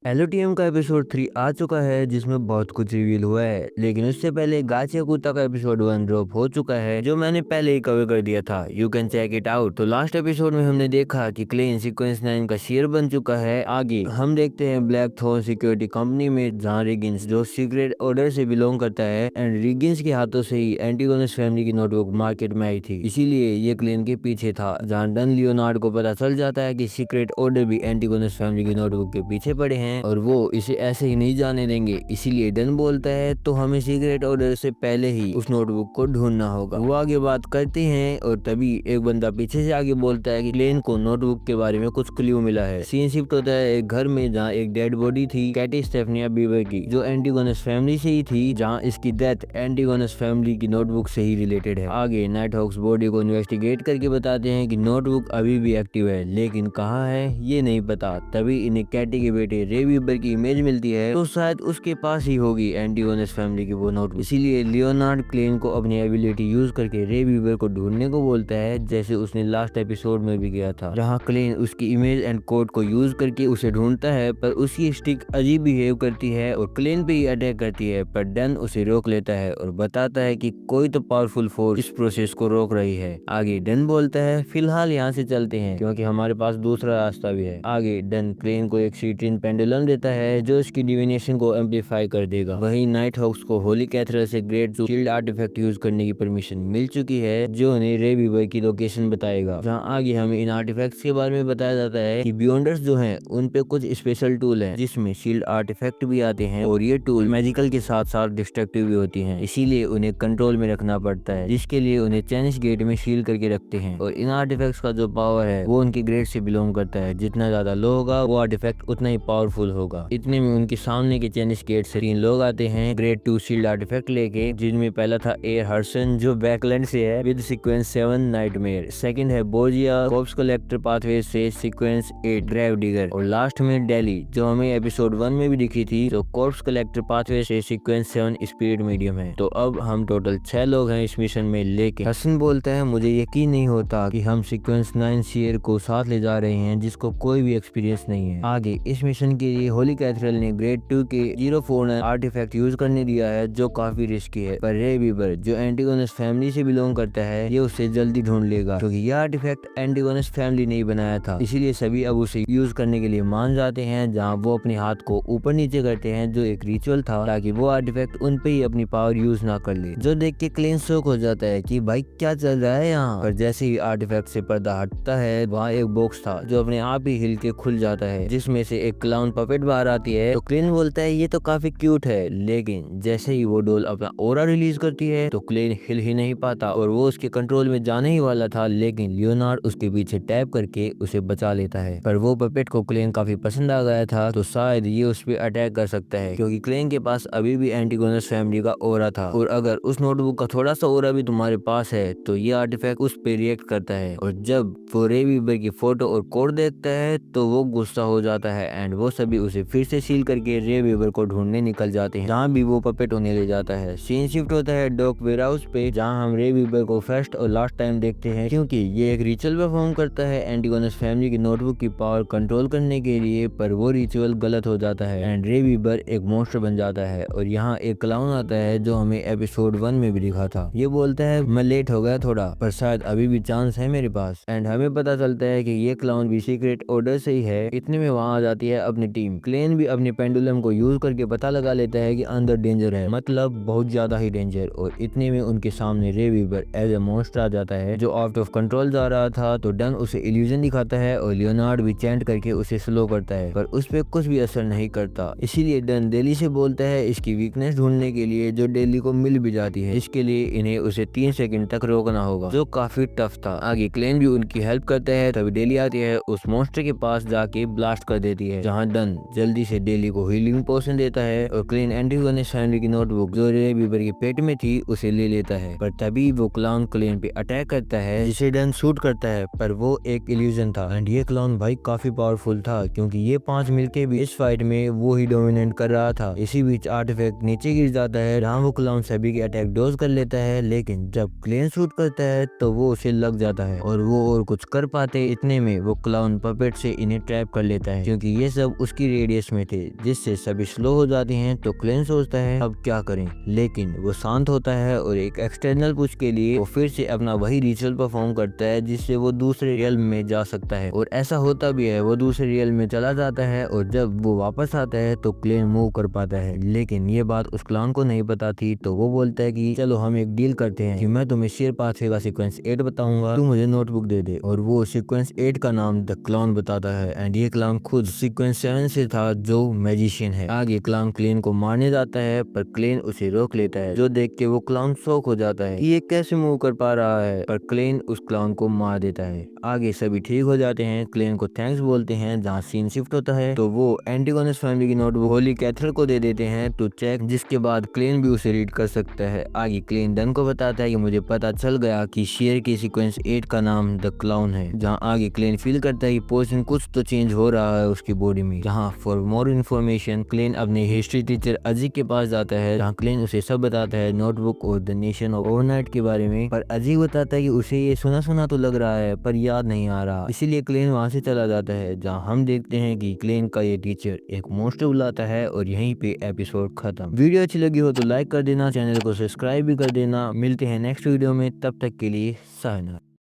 एलओटीएम का एपिसोड 3 आ चुका है जिसमें बहुत कुछ रिवील हुआ है, लेकिन उससे पहले गाचिया कुत्ता का एपिसोड 1 ड्रॉप हो चुका है जो मैंने पहले ही कवर कर दिया था। You can check it out. तो लास्ट एपिसोड में हमने देखा कि क्लेन सीक्वेंस 9 का शेयर बन चुका है। आगे हम देखते हैं ब्लैक थॉर्न सिक्योरिटी कंपनी में, जहां रिगिंस जो सीक्रेट ऑर्डर से बिलोंग करता है एंड रिगिंस के हाथों से ही एंटीगोनस फैमिली की नोटबुक मार्केट में आई थी, इसीलिए ये क्लेन के पीछे था। जहां डन लियोनार्ड को पता चल जाता है कि सीक्रेट ऑर्डर भी एंटीगोनस फैमिली की नोटबुक के पीछे पड़े हैं और वो इसे ऐसे ही नहीं जाने देंगे। इसीलिए डन बोलता है तो हमें सीक्रेट ऑर्डर से पहले ही उस नोटबुक को ढूंढना होगा। वो आगे बात करते हैं और तभी एक बंदा पीछे से आगे बोलता है कि क्लेन को नोटबुक के बारे में कुछ क्लू मिला है। सीन शिफ्ट होता है एक घर में जहाँ एक डेड बॉडी थी कैटी स्टेफनिया बीवर की, जो एंटीगोनस फैमिली से ही थी, जहाँ इसकी डेथ एंटीगोनस फैमिली की नोटबुक से ही रिलेटेड है। आगे नाइट हॉक्स बॉडी को इन्वेस्टिगेट करके बताते हैं कि नोटबुक अभी भी एक्टिव है, लेकिन कहाँ है ये नहीं पता। तभी इन्हें कैटी के बेटे रे बीबर की इमेज मिलती है, तो शायद उसके पास ही होगी एंटीगोनस फैमिली की वो नोटबुक। इसीलिए लियोनार्ड क्लेन को अपनी एबिलिटी यूज करके रे बीबर को ढूंढने को बोलता है, जैसे उसने लास्ट एपिसोड में भी किया था, जहां क्लेन उसकी इमेज एंड कोड को यूज करके उसे ढूंढता है। पर उसकी स्टिक अजीब बिहेव करती है और क्लेन पे ही अटैक करती है, पर डन उसे रोक लेता है और बताता है कि कोई तो पावरफुल फोर्स इस प्रोसेस को रोक रही है। आगे डन बोलता है फिलहाल यहाँ से चलते हैं क्योंकि हमारे पास दूसरा रास्ता भी है। आगे डन क्लेन को एक सीट्रिन पेंडुलम देता है जो इसकी डिविनेशन को एम्पलीफाई कर देगा। वहीं नाइट हॉक्स को होली कैथेड्रल से ग्रेट शील्ड आर्टिफैक्ट यूज करने की परमिशन मिल चुकी है, जो उन्हें रे बीबर की लोकेशन बताएगा। जहां आगे हमें इन आर्टिफैक्ट्स के बारे में बताया जाता है कि बियॉन्डर्स जो हैं उन पे कुछ स्पेशल टूल हैं जिसमें शील्ड आर्टिफैक्ट भी आते हैं और ये टूल मैजिकल के साथ साथ डिस्ट्रक्टिव भी होती हैं, इसीलिए उन्हें कंट्रोल में रखना पड़ता है, जिसके लिए उन्हें चैनिश गेट में सील करके रखते हैं। और इन आर्टिफैक्ट्स का जो पावर है वो उनके ग्रेड से बिलोंग करता है, जितना ज्यादा लो होगा वो आर्टिफैक्ट उतना ही पावरफुल होगा। इतने में उनके सामने के चैनिश गेट से 3 लोग आते हैं ग्रेड 2 शील्ड आर्टिफैक्ट लेके, जिनमें पहला था एयर हर्सन जो बैकलैंड से है विद सीक्वेंस 7 नाइटमेयर, सेकंड है बोजिया कॉर्प्स कलेक्टर पाथवे से सीक्वेंस 8 ग्रेव डिगर, और लास्ट में डेली जो हमें एपिसोड 1 में भी दिखी थी, जो कॉर्प्स कलेक्टर पाथवे से सीक्वेंस 7 स्पीड मीडियम है। तो अब हम टोटल 6 लोग हैं इस मिशन में। लेकिन हसन बोलता है मुझे यकीन नहीं होता कि हम सीक्वेंस 9 शेयर को साथ ले जा रहे हैं जिसको कोई भी एक्सपीरियंस नहीं है। आगे इस मिशन के लिए होली कैथेड्रल ने ग्रेड 2 के 049 आर्टिफैक्ट यूज करने दिया है जो काफी रिस्की है, पर रे बीबर जो एंटीगोनस फैमिली से बिलोंग करता है ये उसे जल्दी ढूंढ लेगा, क्योंकि यह आर्टिफैक्ट एंटीगोनस फैमिली ने बनाया था। इसीलिए सभी अब उसे यूज करने के लिए मान जाते हैं, जहां वो अपने हाथ को ऊपर नीचे करते हैं जो एक रिचुअल था, ताकि वो आर्टिफैक्ट उन पे ही अपनी पावर यूज ना कर ले। जो देख के क्लेन शॉक हो जाता है कि भाई क्या चल रहा है यहाँ। पर जैसे ही आर्टिफैक्ट से पर्दा हटता है, वहाँ एक बॉक्स था जो अपने आप ही हिल के खुल जाता है, जिसमें से एक क्लाउन पपेट बाहर आती है। तो क्लेन बोलता है ये तो काफी क्यूट है, लेकिन जैसे ही वो डोल अपना ओरा रिलीज करती है तो क्लेन हिल ही नहीं पाता और वो उसके कंट्रोल में जाने ही वाला था, लेकिन लियोनार्ड उसके पीछे टैप करके उसे बचा लेता है। पर वो पपेट को क्लेन काफी पसंद आ गया था, तो शायद ये उस पर अटैक कर सकता है, क्योंकि क्लेन के पास अभी भी एंटीगोनस फैमिली का ओरा था, और अगर उस नोटबुक का थोड़ा सा ओरा भी तुम्हारे पास है तो ये आर्टिफैक्ट उस पे रिएक्ट करता है। और जब वो रे बीबर की फोटो और कोड देखता है तो वो गुस्सा हो जाता है एंड वो सभी उसे फिर से सील करके रे बीबर को ढूंढने निकल जाते हैं, जहाँ भी वो पपेट उन्हें ले जाता है। सीन शिफ्ट होता है डॉक वेयरहाउस पे, जहाँ हम रे बीबर को फर्स्ट और लास्ट टाइम देखते हैं, क्योंकि ये एक रिचुअल परफॉर्म करता है एंटीगोनस फैमिली की नोटबुक की पावर कंट्रोल करने के लिए, पर वो रिचुअल गलत हो जाता है एंड रे बीबर एक मॉन्स्टर बन जाता है। और यहाँ एक क्लाउन आता है जो हमें एपिसोड 1 में भी दिखा था। ये बोलता है मैं लेट हो गया थोड़ा, पर शायद अभी भी चांस है मेरे पास, एंड हमें पता चलता है कि ये क्लाउन भी सीक्रेट ऑर्डर से ही है। इतने में वहाँ आ जाती है अपनी टीम। क्लेन भी अपने पेंडुलम को यूज करके पता लगा लेता है कि अंदर डेंजर है, मतलब बहुत ज्यादा ही डेंजर, और इतने में उनके सामने रे बीबर एज ए मॉन्स्टर आ जाता है जो आउट ऑफ कंट्रोल जा रहा था। तो डन उसे इल्यूजन दिखाता है और लियोनार्ड भी चैंट करके उसे स्लो करता है, पर उस पर कुछ भी असर नहीं करता। इसीलिए डन डेली से बोलता है इसकी वीकनेस ढूंढने के लिए, जो डेली को मिल भी जाती है। इसके लिए इन्हें उसे 3 सेकंड तक रोकना होगा, जो काफी टफ था। आगे क्लेन भी उनकी हेल्प करता है, तभी डेली आती है, उस मॉन्स्टर के पास जाके ब्लास्ट कर देती है, जहां डन जल्दी से डेली को हीलिंग पोशन देता है और क्लेन एंटीगोनस फैमिली की नोटबुक जो रे बीबर के पेट में थी उसे ले लेता है। पर तभी वो क्लाउन क्लेन पे अटैक करता है, जिसे डन शूट करता है, पर वो एक इल्यूजन था एंड ये क्लाउन भाई काफी पावरफुल था, क्योंकि ये 5 मिलके भी इस फाइट में वो ही डोमिनेट कर रहा था। इसी बीच आर्टिफैक्ट नीचे गिर जाता है, जहां वो क्लाउन सभी के अटैक डोज कर लेता है, लेकिन जब क्लेन शूट करता है तो वो उसे लग जाता है और वो और कुछ कर पाते। इतने में वो क्लाउन पपेट से इन्हें ट्रैप कर लेता है, क्योंकि ये सब उसकी रेडियस में थे, जिससे सभी स्लो हो जाते हैं। तो क्लेन सोचता है अब क्या करें, लेकिन वो शांत होता है और एक एक्सटर्नल पुश के लिए वो फिर से अपना वही रिचुअल परफॉर्म करता है, जिससे वो दूसरे रियल में जा सकता है। और ऐसा होता भी है, वो दूसरे रियल में चला जाता है और जब वो वापस आता है तो क्लेन मूव कर पाता है। लेकिन ये बात उस क्लाउन को नहीं पता थी, तो वो बोलता है कि चलो हम एक डील करते हैं कि मैं तुम्हें शेर पाथवे का सीक्वेंस 8 बताऊंगा, तू मुझे नोटबुक दे दे। और वो सीक्वेंस 8 का नाम द क्लाउन बताता है एंड ये क्लाउन खुद सीक्वेंस 7 से था, जो मैजिशियन है। आगे क्लाउन क्लेन को मारने जाता है, पर क्लेन उसे रोक लेता है, जो देख के वो क्लाउन शॉक हो जाता है कि ये कैसे मूव कर पा रहा है, पर क्लेन उस क्लाउन को मार देता है। आगे सभी ठीक हो जाते हैं, क्लेन को थैंक्स बोलते हैं। जहाँ सीन शिफ्ट होता है तो वो एंटिगोनस फैमिली की नोटबुक होली कैथल को दे देते हैं टू चेक, जिसके बाद क्लेन भी उसे रीड कर सकता है। आगे क्लेन डन को बताता है कि मुझे पता चल गया कि शेर की सीक्वेंस 8 का नाम द क्लाउन है। जहाँ आगे क्लेन फील करता है कि पोर्शन कुछ तो चेंज हो रहा है उसकी बॉडी में। जहाँ फॉर मोर इन्फॉर्मेशन क्लेन अपने हिस्ट्री टीचर अजीब के पास जाता है, जहाँ क्लेन उसे सब बताता है नोटबुक और द नेशन ऑफ ओवरनाइट के बारे में। पर अजीब बताता है कि उसे ये सुना सुना तो लग रहा है पर याद नहीं आ रहा, इसीलिए क्लेन वहाँ से चला जाता है। जहाँ हम देखते हैं कि क्लेन का ये टीचर एक मॉन्स्टर बुलाता है और यहीं पे एपिसोड खत्म। वीडियो अच्छी लगी हो तो लाइक कर देना, चैनल को सब्सक्राइब भी कर देना। मिलते हैं नेक्स्ट वीडियो में, तब तक के लिए सायना।